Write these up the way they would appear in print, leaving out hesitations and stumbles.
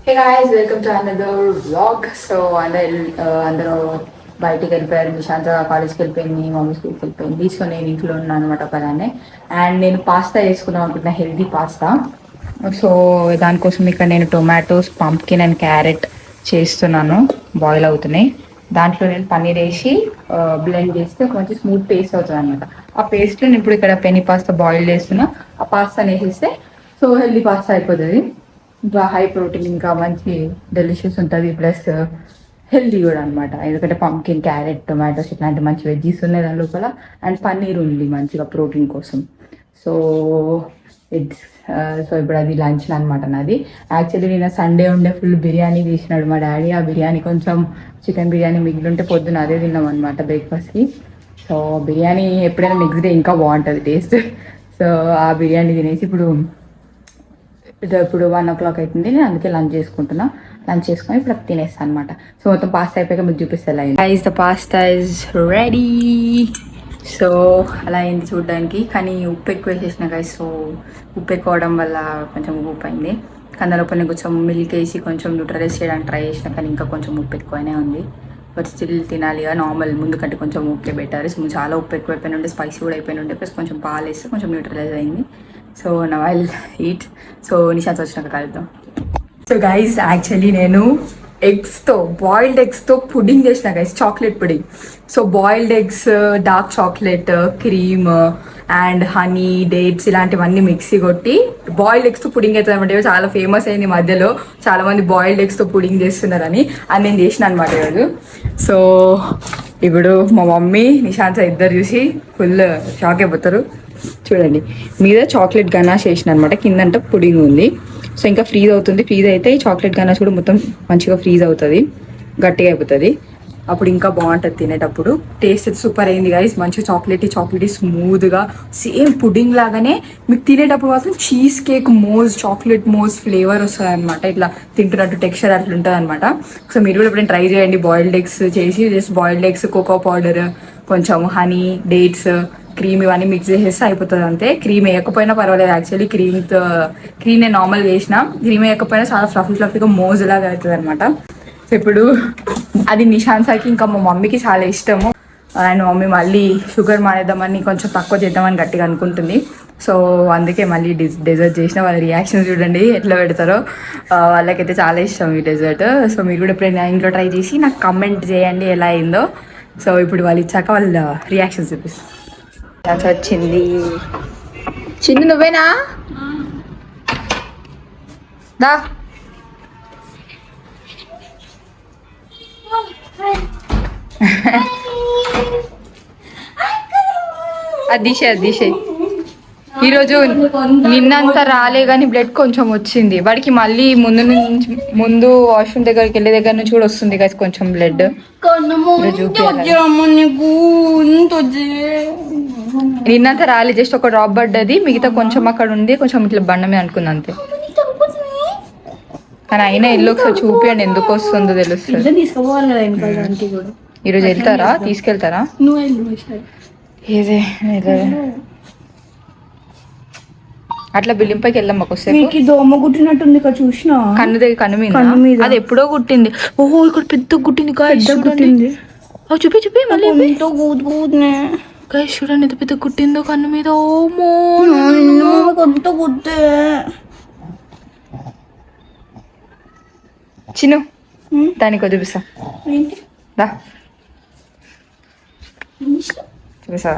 Hey guys, welcome to another vlog. So అందరూ బయటికి వెళ్ళిపోయారు. నిశాంత్ కాలేజ్కి వెళ్ళిపోయింది, మమ్మీ స్కూల్కి వెళ్ళిపోయింది. సో నేను ఇంట్లో ఉన్నాను అనమాట ఒకదాన్నే. అండ్ నేను పాస్తా చేసుకుందాం అనుకుంటున్నా, హెల్దీ పాస్తా. సో దానికోసం ఇక్కడ నేను టొమాటోస్, పంప్కిన్ అండ్ క్యారెట్ చేస్తున్నాను, బాయిల్ అవుతున్నాయి. దాంట్లో నేను పన్నీర్ వేసి బ్లెండ్ చేస్తే ఒక మంచి స్మూత్ పేస్ట్ అవుతుంది అనమాట. ఆ పేస్ట్ నేను ఇప్పుడు ఇక్కడ పెని పాస్తా బాయిల్ చేస్తున్నా. ఆ పాస్తాని వేసేస్తే సో హెల్దీ పాస్తా అయిపోతుంది. ఇంకా హై ప్రోటీన్, ఇంకా మంచి డెలిషియస్ ఉంటుంది, ప్లస్ హెల్దీ కూడా అనమాట. ఎందుకంటే పంకిన్, క్యారెట్, టొమాటోస్ ఇట్లాంటి మంచి వెజ్జీస్ ఉన్నాయి దాని లోపల. అండ్ పన్నీర్ ఉంది మంచిగా ప్రోటీన్ కోసం. సో ఇట్స్ సో ఇప్పుడు అది లంచ్ అనమాట నాది. యాక్చువల్లీ నేను సండే ఉండే ఫుల్ బిర్యానీ తీసినాడు మా డాడీ. ఆ బిర్యానీ కొంచెం చికెన్ బిర్యానీ మిగిలి ఉంటే పొద్దున అదే తిన్నాం అనమాట బ్రేక్ఫాస్ట్కి. సో బిర్యానీ ఎప్పుడైనా నెక్స్ట్ డే ఇంకా బాగుంటుంది టేస్ట్. సో ఆ బిర్యానీ తినేసి ఇప్పుడు 1 o'clock అవుతుంది. నేను అందుకే లంచ్ చేసుకుంటున్నా. లంచ్ చేసుకొని ఇప్పుడు తినేస్తాను అనమాట. సో మొత్తం పాస్తా అయిపోయాక మీకు చూపిస్తాను. Guys, the pasta is ready. So అలా అయింది చూడడానికి, కానీ ఉప్పు ఎక్కువ వేసేసిన గైస్. సో ఉప్పు ఎక్కువ అవడం వల్ల కొంచెం ఉప్పు అయింది. కందలోపల కొంచెం మిల్క్ వేసి కొంచెం న్యూట్రలైజ్ చేయడానికి ట్రై చేసిన, కానీ ఇంకా కొంచెం ఉప్పు ఎక్కువనే ఉంది. బట్ స్టిల్ తినాలిగా, నార్మల్ ముందు కంటే కొంచెం ఉప్పు బెటర్. సో చాలా ఉప్పు ఎక్కువ అయిపోయిన ఉండే, స్పైసీ కూడా అయిపోయిన ఉండే, ప్లస్ కొంచెం పాలు వేస్తే కొంచెం న్యూట్రలైజ్ అయింది. So now I will eat. So Nishant వచ్చినాక కలుద్దాం. సో గైస్, యాక్చువల్లీ నేను బాయిల్డ్ ఎగ్స్తో పుడింగ్ చేసిన guys, chocolate pudding. So boiled eggs, dark chocolate, cream and honey, dates ఇలాంటివన్నీ మిక్సీ కొట్టి బాయిల్డ్ ఎగ్స్తో పుడింగ్ అవుతుంది అనమాట. చాలా ఫేమస్ అయింది మధ్యలో, చాలా మంది బాయిల్డ్ ఎగ్స్తో పుడింగ్ చేస్తున్నారని. అది నేను చేసిన అనమాట ఈరోజు. సో ఇప్పుడు మా మమ్మీ నిశాంత్ ఇద్దరు చూసి ఫుల్ షాక్ అయిపోతారు. చూడండి, మీద చాక్లెట్ గనాష్ వేసిన అనమాట, కిందంట పుడింగ్ ఉంది. సో ఇంకా ఫ్రీజ్ అవుతుంది. ఫ్రీజ్ అయితే ఈ చాక్లెట్ గనాష్ కూడా మొత్తం మంచిగా ఫ్రీజ్ అవుతుంది, గట్టిగా అయిపోతుంది. అప్పుడు ఇంకా బాగుంటుంది తినేటప్పుడు. టేస్ట్ అయితే సూపర్ అయింది గైస్, మంచిగా చాక్లెటీ స్మూత్గా సేమ్ పుడింగ్ లాగానే. మీకు తినేటప్పుడు మాత్రం చీజ్ కేక్ మోజ్, చాక్లెట్ మోజ్ ఫ్లేవర్ వస్తుంది అనమాట. ఇట్లా తింటున్నట్టు టెక్స్చర్ అట్లా ఉంటుంది అనమాట. సో మీరు కూడా ఎప్పుడైనా ట్రై చేయండి. బాయిల్డ్ ఎగ్స్ చేసి just boiled eggs, cocoa powder, కొంచెం హనీ, డేట్స్, క్రీమ్ ఇవన్నీ మిక్స్ చేసేస్తే అయిపోతుంది అంతే. క్రీమ్ వేయకపోయినా పర్వాలేదు. యాక్చువల్లీ క్రీమ్ నేను నార్మల్గా వేసిన, క్రీమ్ వేయకపోయినా చాలా ఫ్లఫీగా మోజ్ లాగా అవుతుంది అనమాట. సో ఇప్పుడు అది నిశాంత్కి ఇంకా మా మమ్మీకి చాలా ఇష్టము. అండ్ మమ్మీ మళ్ళీ షుగర్ మానేద్దామని, కొంచెం తక్కువ చేద్దామని గట్టిగా అనుకుంటుంది. సో అందుకే మళ్ళీ డెజర్ట్ చేసిన. వాళ్ళ రియాక్షన్ చూడండి ఎట్లా పెడతారో. వాళ్ళకైతే చాలా ఇష్టం ఈ డెజర్ట్. సో మీరు కూడా ఎప్పుడైనా ఇంట్లో ట్రై చేసి నాకు కమెంట్ చేయండి ఎలా అయిందో. సో ఇప్పుడు వాళ్ళు ఇచ్చాక వాళ్ళ రియాక్షన్ చూపిస్తాను. వచ్చింది చిన్న, నువ్వేనా? దా అదిషే ఈరోజు నిన్నంతా రాలే కానీ బ్లడ్ కొంచెం వచ్చింది వాడికి. మళ్ళీ ముందు వాష్రూమ్ దగ్గరికి వెళ్ళే దగ్గర నుంచి కూడా వస్తుంది కదా కొంచెం బ్లడ్. నిన్నంతా రాలే, జస్ట్ ఒక డ్రాప్ పడ్డది, మిగతా కొంచెం అక్కడ ఉంది, కొంచెం ఇట్లా బండమే అనుకుంది అంతే. కానీ అయినా ఇల్లు ఒకసారి చూపియండి, ఎందుకు వస్తుందో తెలుస్తుంది. ఈరోజు వెళ్తారా? తీసుకెళ్తారా? ఏదే అట్లా బిల్డింగ్ పైకి వెళ్దాం. మాకు వస్తే దోమ కుట్టినట్టుంది ఇక్కడ, చూసిన కన్ను మీద. అది ఎప్పుడో కుట్టింది. ఓహో, ఇక్కడ పెద్ద కుట్టింది. కుట్టింది. చూపి మళ్ళీ చూడండి ఎంత పెద్ద కుట్టిందో కన్ను మీద. కొత్త కుట్టే చిన్ను, దానికి చూపిస్తా. చూపిస్తా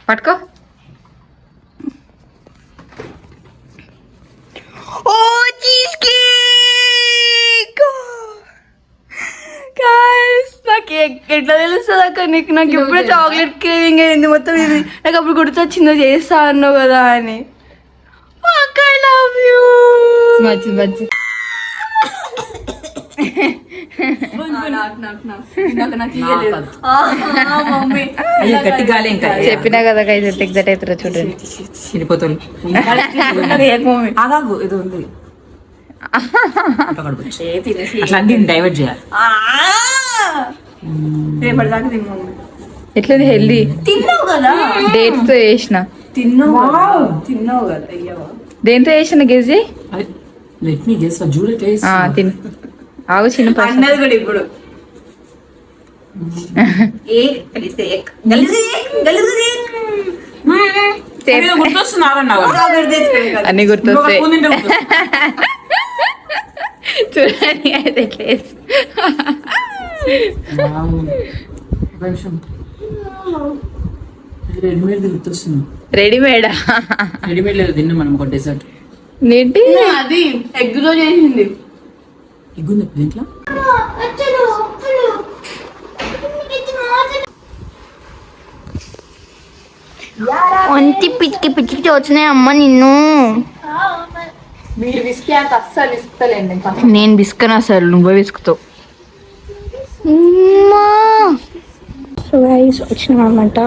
పట్టుకో. ఓ చీజ్ కేక్! నాకు ఎట్లా తెలుస్తుంది అక్క నీకు? నాకు ఎప్పుడో చాక్లెట్ క్రేవింగ్ అయింది మొత్తం. ఇది నాకు అప్పుడు గుర్తొచ్చిందో చేస్తా అన్నావు కదా అని. I love you. చెప్పినా కదా గైస్, ఎగ్జైట్ అవుతారో చూడండి. డైవర్ట్ చేయాలి. ఎట్లది హెల్దీ తిన్నావు కదా డేట్స్ తో చేసిన తిన్నావు కదా అయ్యవా దేంతో చేసిన గెజ్జి లెట్ మీ గెస్ జూడే టేస్ట్ తిను ఆగు చిన్న person. అన్నది కూడా ఇప్పుడు గుర్తొస్తున్నారన్నా అన్ని గుర్తొస్తాయి చూడండి అయితే ఎట్లా చేసి. రెడీమేడ్ గుర్తొస్తుంది రెడీమేడా రెడీమేడ్ లేదు తిన్నాం మనం ఒక డెజర్ట్ నేటి అది ఎగ్ తో చేసింది ఎగ్గుంది దీంట్లో ఒంటి పిచ్చికి పిచ్చికి వచ్చినాయి అమ్మ నిన్ను. మీరు విసికి అంత అస్సలు విసుకుతలేండి నేను బిస్కను అసలు నువ్వే బిస్కుతావు. సో గైస్ వచ్చినాం అనమాట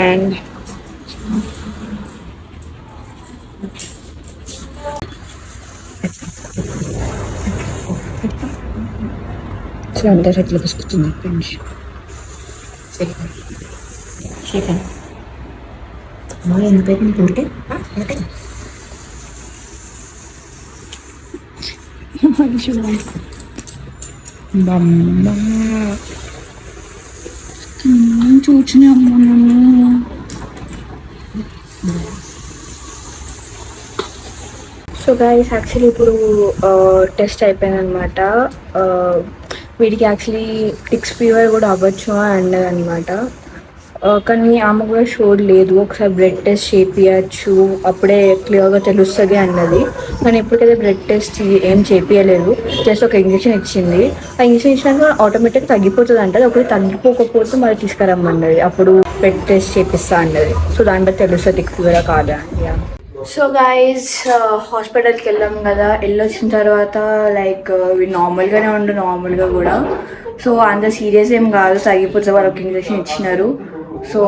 అండ్ అందరూ ఎట్లా తీసుకొస్తుంది ఎందుకైతే నీకు ఊరికే చూచిన అమ్మ నన్ను సో గైస్ యాక్చువల్లీ ఇప్పుడు టెస్ట్ అయిపోయింది అనమాట. వీడికి యాక్చువల్లీ టిక్స్ ఫీవర్ కూడా అవ్వచ్చు అన్నది అనమాట. కానీ ఆమె కూడా షోర్ లేదు, ఒకసారి బ్లడ్ టెస్ట్ చేయించచ్చు అప్పుడే క్లియర్గా తెలుస్తుంది అన్నది. కానీ ఎప్పటికైతే బ్లడ్ టెస్ట్ ఏం చేయించలేదు, జస్ట్ ఒక ఇంజెక్షన్ ఇచ్చింది. ఆ ఇంజెక్షన్ ఇచ్చినాక ఆటోమేటిక్ తగ్గిపోతుంది అంటది. ఒకటి తగ్గిపోకపోతే మళ్ళీ తీసుకురమ్మన్నది, అప్పుడు బ్లడ్ టెస్ట్ చేపిస్తా అన్నది. సో దాంట్లో తెలుస్తుంది టిక్ ఫీవర్ కాదా. సో గైజ్ హాస్పిటల్కి వెళ్ళాం కదా, వెళ్ళొచ్చిన తర్వాత లైక్ నార్మల్గానే ఉండు నార్మల్గా కూడా. సో అంత సీరియస్ ఏం కాదు, తగ్గిపోతే వాళ్ళకి ఇంజెక్షన్ ఇచ్చినారు. సో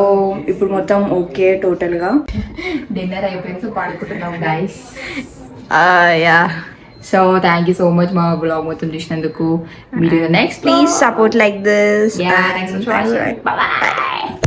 ఇప్పుడు మొత్తం ఓకే టోటల్గా. డిన్నర్ అయిపోయింది సో పడుకుంటున్నాం guys. Yeah so thank you so much మా బ్లాగ్ మొత్తం చూసినందుకు. మీరు next please support like this. Thanks for watching. Bye by.